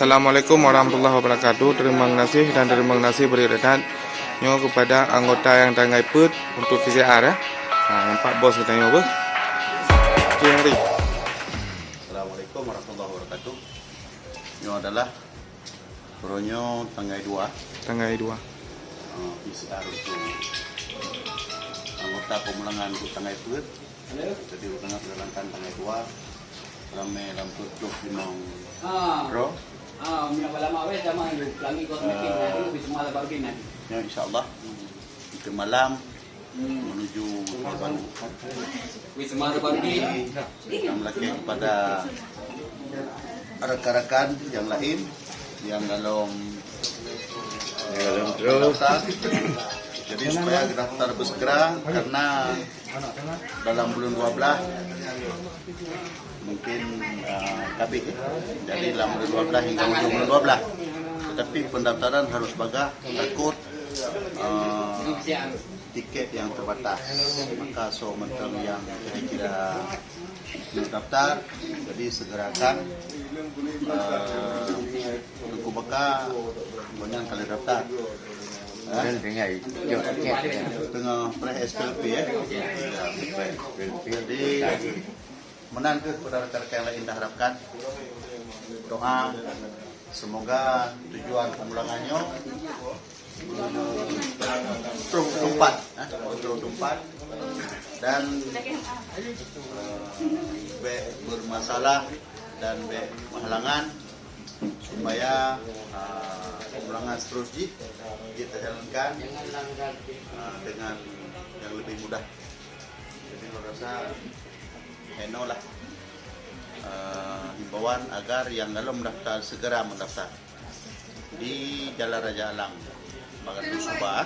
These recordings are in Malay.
Assalamualaikum warahmatullahi wabarakatuh. Terima kasih dan terima kasih berikan kepada anggota yang tengah ikut untuk VCR ya. Nah, nampak bos kita apa? Ciri. Assalamualaikum warahmatullahi wabarakatuh. Ini adalah Bronyo Tanggai 2. Tanggai 2. VCR untuk anggota pemulangan untuk Tanggai Put. Jadi tengah berjalankan Tanggai 2. Ramai dalam tutup limang bro. Minyak lama wes sama itu lagi kau makin nanti bisa malam baru nanti. Ya insyaallah ke malam menuju Baru. Bisa malam baru Yang lagi kepada rekan-rekan yang lain yang dalam daftar. Jadi supaya daftar bersegera karena dalam bulan 12 mungkin KB jadi dalam bulan 12 hingga ujung bulan 12, tetapi pendaftaran harus baga takut tiket yang terbatas, maka so mentang yang kira-kira mendaftar jadi segerakan tunggu baka banyak kali daftar tengah pre-SPLP ya. Jadi menang ke kepada rekan-rekan yang lain diharapkan doa semoga tujuan pemulangannya tempat dan bermasalah dan menghalangan supaya pemulangan seterusnya kita jalankan dengan yang lebih mudah. Jadi saya rasa Heno lah himbauan agar yang belum mendaftar segera mendaftar di Jalan Raja Alang, Bagan Subah.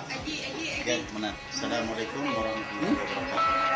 Assalamualaikum warahmatullahi wabarakatuh.